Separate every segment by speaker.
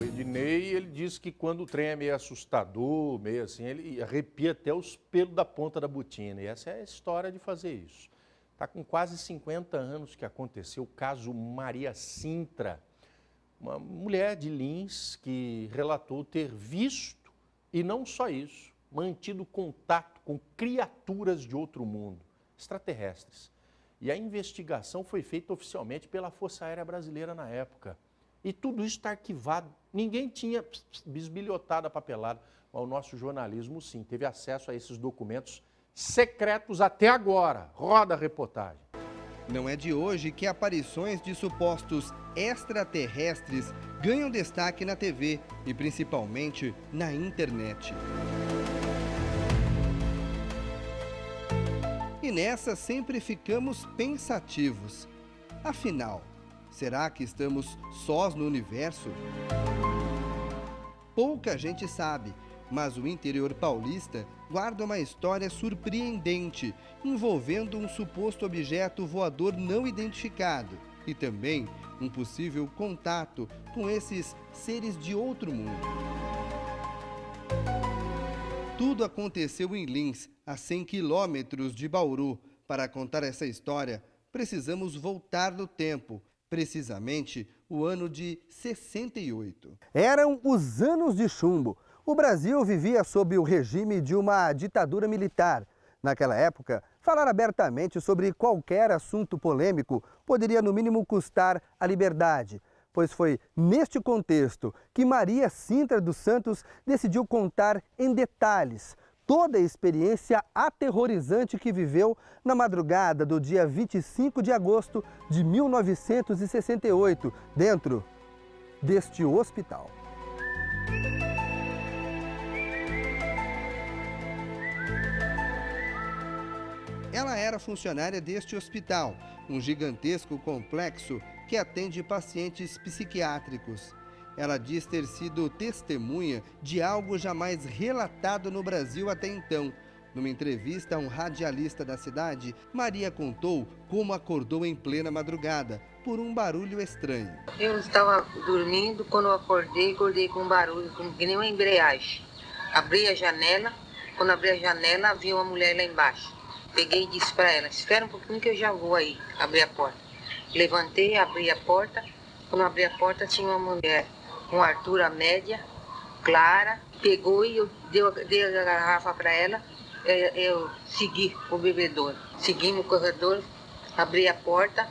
Speaker 1: O Ednei, ele disse que quando o trem é meio assustador, meio assim, ele arrepia até os pelos da ponta da botina. E essa é a história de fazer isso. Está com quase 50 anos que aconteceu o caso Maria Sintra, uma mulher de Lins que relatou ter visto, e não só isso, mantido contato com criaturas de outro mundo, extraterrestres. E a investigação foi feita oficialmente pela Força Aérea Brasileira na época. E tudo isso está arquivado. Ninguém tinha bisbilhotado a papelada, mas o nosso jornalismo, sim, teve acesso a esses documentos secretos até agora. Roda a reportagem.
Speaker 2: Não é de hoje que aparições de supostos extraterrestres ganham destaque na TV e principalmente na internet. E nessa sempre ficamos pensativos. Afinal, será que estamos sós no universo? Pouca gente sabe, mas o interior paulista guarda uma história surpreendente envolvendo um suposto objeto voador não identificado e também um possível contato com esses seres de outro mundo. Tudo aconteceu em Lins, a 100 quilômetros de Bauru. Para contar essa história, precisamos voltar no tempo, precisamente o ano de 68.
Speaker 3: Eram os anos de chumbo. O Brasil vivia sob o regime de uma ditadura militar. Naquela época, falar abertamente sobre qualquer assunto polêmico poderia, no mínimo, custar a liberdade. Pois foi neste contexto que Maria Sintra dos Santos decidiu contar em detalhes toda a experiência aterrorizante que viveu na madrugada do dia 25 de agosto de 1968, dentro deste hospital.
Speaker 2: Ela era funcionária deste hospital, um gigantesco complexo que atende pacientes psiquiátricos. Ela diz ter sido testemunha de algo jamais relatado no Brasil até então. Numa entrevista a um radialista da cidade, Maria contou como acordou em plena madrugada por um barulho estranho.
Speaker 4: Eu estava dormindo, quando eu acordei com um barulho, que nem uma embreagem. Abri a janela, quando abri a janela, vi uma mulher lá embaixo. Peguei e disse para ela, espera um pouquinho que eu já vou aí, abrir a porta. Levantei, abri a porta, quando abri a porta tinha uma mulher com altura média, clara, pegou e eu dei a garrafa para ela, eu segui o bebedouro. Segui no corredor, abri a porta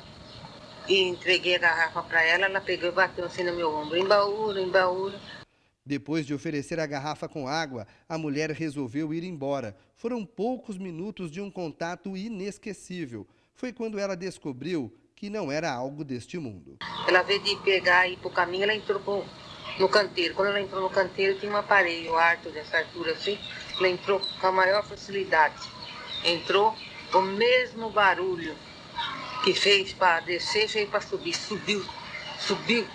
Speaker 4: e entreguei a garrafa para ela, ela pegou e bateu assim no meu ombro, embaúra, embaúra.
Speaker 2: Depois de oferecer a garrafa com água, a mulher resolveu ir embora. Foram poucos minutos de um contato inesquecível. Foi quando ela descobriu que não era algo deste mundo.
Speaker 4: Ela veio de pegar e ir para o caminho, ela entrou no canteiro. Quando ela entrou no canteiro, tinha um aparelho alto dessa altura assim. Ela entrou com a maior facilidade. Entrou o mesmo barulho que fez para descer, fez para subir. Subiu.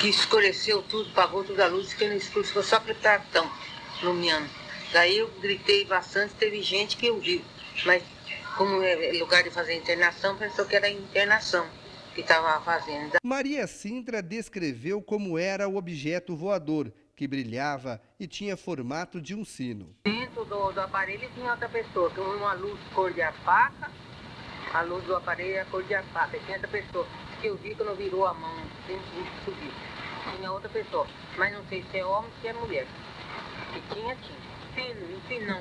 Speaker 4: Que escureceu tudo, apagou toda a luz, fiquei no escuro, ficou só aquele cartão iluminando. Daí eu gritei bastante, teve gente que ouviu, mas como é lugar de fazer internação, pensou que era internação que estava fazendo.
Speaker 2: Maria Sintra descreveu como era o objeto voador, que brilhava e tinha formato de um sino.
Speaker 4: Dentro do aparelho tinha outra pessoa, com uma luz cor de alpaca, a luz do aparelho era cor de alpaca, e tinha outra pessoa. Que eu vi quando virou a mão, subiu. Tinha outra pessoa, mas não sei se é homem ou se é mulher. E tinha. Sino, um sinão.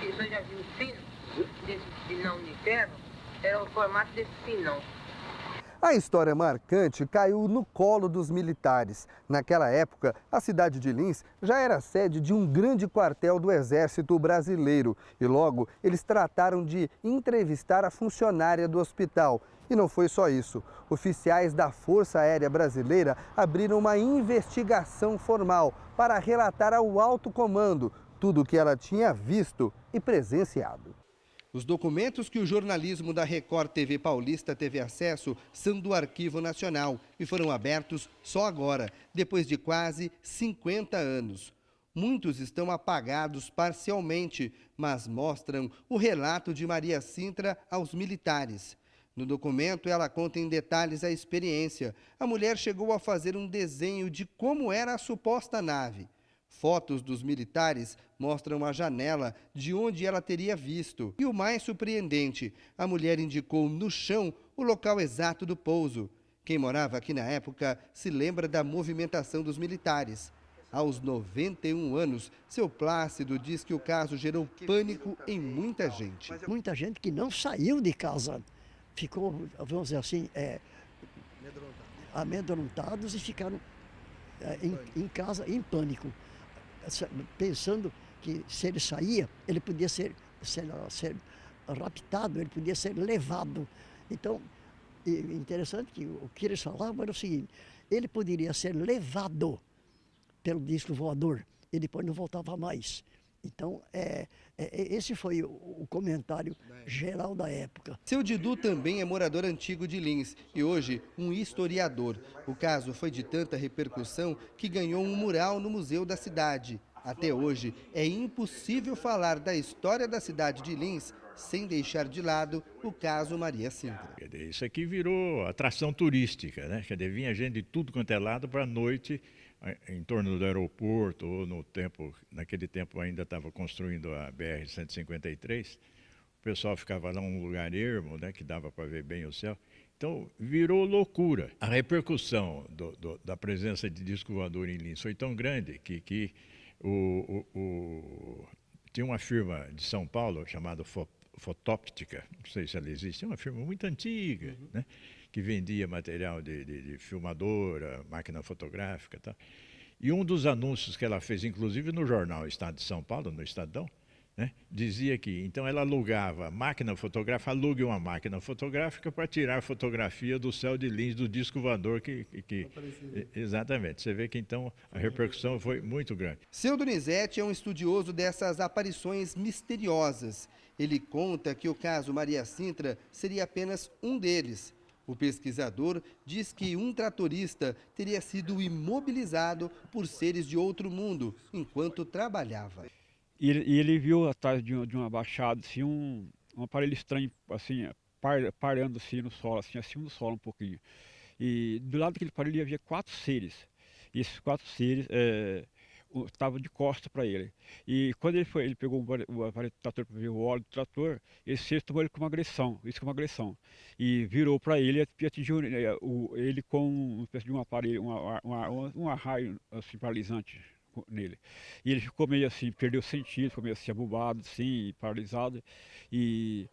Speaker 4: Você já viu o sino? Desse sinão de ferro? Era o formato desse sinão.
Speaker 3: A história marcante caiu no colo dos militares. Naquela época, a cidade de Lins já era sede de um grande quartel do Exército Brasileiro. E logo, eles trataram de entrevistar a funcionária do hospital. E não foi só isso. Oficiais da Força Aérea Brasileira abriram uma investigação formal para relatar ao alto comando tudo o que ela tinha visto e presenciado.
Speaker 2: Os documentos que o jornalismo da Record TV Paulista teve acesso são do Arquivo Nacional e foram abertos só agora, depois de quase 50 anos. Muitos estão apagados parcialmente, mas mostram o relato de Maria Sintra aos militares. No documento, ela conta em detalhes a experiência. A mulher chegou a fazer um desenho de como era a suposta nave. Fotos dos militares mostram a janela de onde ela teria visto. E o mais surpreendente, a mulher indicou no chão o local exato do pouso. Quem morava aqui na época se lembra da movimentação dos militares. Aos 91 anos, seu Plácido diz que o caso gerou pânico em muita gente.
Speaker 5: Muita gente que não saiu de casa ficou, vamos dizer assim, amedrontados e ficaram em casa em pânico, pensando que se ele saía, ele podia ser raptado, ele podia ser levado. Então, interessante que o que eles falavam era o seguinte: ele poderia ser levado pelo disco voador e depois não voltava mais. Então, esse foi o comentário geral da época.
Speaker 2: Seu Didu também é morador antigo de Lins e hoje um historiador. O caso foi de tanta repercussão que ganhou um mural no museu da cidade. Até hoje, é impossível falar da história da cidade de Lins sem deixar de lado o caso Maria Sintra.
Speaker 6: Isso aqui virou atração turística, né? Quer dizer, vinha gente de tudo quanto é lado para a noite, em torno do aeroporto, ou naquele tempo ainda estava construindo a BR-153, o pessoal ficava lá num lugar ermo, né, que dava para ver bem o céu. Então, virou loucura. A repercussão da presença de disco voador em Lins foi tão grande que tinha uma firma de São Paulo chamada Fotóptica, não sei se ela existe, é uma firma muito antiga, né? Que vendia material de filmadora, máquina fotográfica e tal. E um dos anúncios que ela fez, inclusive no jornal Estado de São Paulo, no Estadão, né, dizia que então ela alugava máquina fotográfica, alugue uma máquina fotográfica para tirar fotografia do céu de Lins, do disco voador exatamente. Você vê que então a repercussão foi muito grande.
Speaker 2: Seu Donizete é um estudioso dessas aparições misteriosas. Ele conta que o caso Maria Sintra seria apenas um deles. O pesquisador diz que um tratorista teria sido imobilizado por seres de outro mundo enquanto trabalhava.
Speaker 7: E ele viu atrás de uma baixada assim, um aparelho estranho, assim, parando assim no solo, assim, acima do solo um pouquinho. E do lado daquele aparelho havia 4 seres. E esses 4 seres estavam de costas para ele. E quando ele pegou o aparelho do trator para ver o óleo do trator, esse ser tomou ele com uma agressão. E virou para ele e atingiu ele com uma espécie de um aparelho, um arraio assim, paralisante nele. E ele ficou meio assim, perdeu o sentido, ficou meio assim abobado, assim, paralisado. E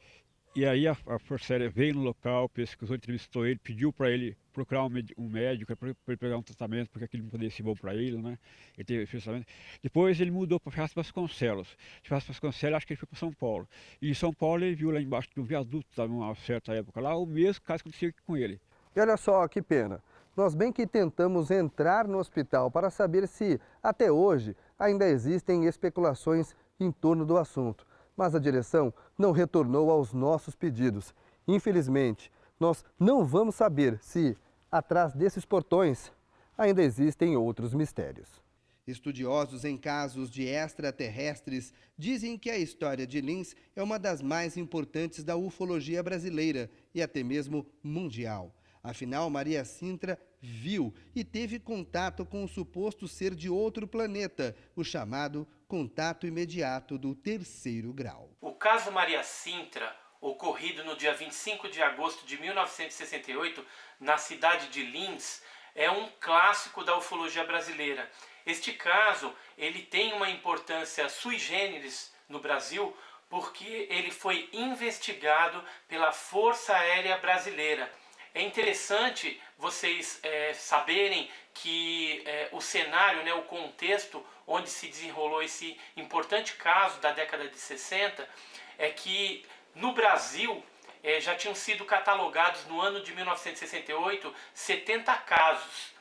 Speaker 7: aí a Força Aérea veio no local, pesquisou, entrevistou ele, pediu para ele procurar um médico para ele pegar um tratamento, porque aquilo não poderia ser bom para ele, né? Ele teve tratamento. Depois ele mudou para Ferraz Vasconcelos. De Ferraz Vasconcelos, acho que ele foi para São Paulo. E em São Paulo ele viu lá embaixo do viaduto, numa certa época lá, o mesmo caso que aconteceu com ele.
Speaker 3: E olha só que pena. Nós bem que tentamos entrar no hospital para saber se, até hoje, ainda existem especulações em torno do assunto. Mas a direção não retornou aos nossos pedidos. Infelizmente, nós não vamos saber se, atrás desses portões, ainda existem outros mistérios.
Speaker 2: Estudiosos em casos de extraterrestres dizem que a história de Lins é uma das mais importantes da ufologia brasileira e até mesmo mundial. Afinal, Maria Sintra viu e teve contato com o suposto ser de outro planeta, o chamado contato imediato do 3º grau.
Speaker 8: O caso Maria Sintra, ocorrido no dia 25 de agosto de 1968, na cidade de Lins, é um clássico da ufologia brasileira. Este caso, ele tem uma importância sui generis no Brasil, porque ele foi investigado pela Força Aérea Brasileira. É interessante vocês saberem que o cenário, né, o contexto onde se desenrolou esse importante caso da década de 60, é que no Brasil já tinham sido catalogados no ano de 1968 70 casos,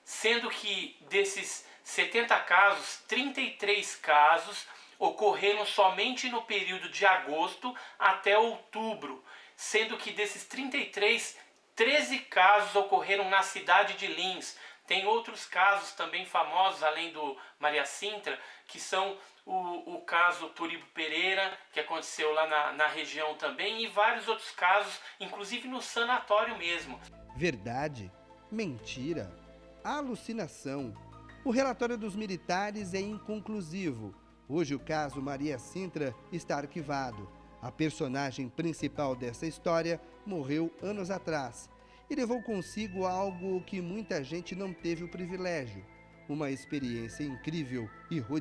Speaker 8: sendo que desses 70 casos, 33 casos ocorreram somente no período de agosto até outubro, sendo que desses 33, 13 casos ocorreram na cidade de Lins, Tem outros casos também famosos, além do Maria Sintra, que são o caso Turibo Pereira, que aconteceu lá na região também, e vários outros casos, inclusive no sanatório mesmo.
Speaker 2: Verdade, mentira, alucinação. O relatório dos militares é inconclusivo. Hoje o caso Maria Sintra está arquivado. A personagem principal dessa história morreu anos atrás e levou consigo algo que muita gente não teve o privilégio: uma experiência incrível e rodeada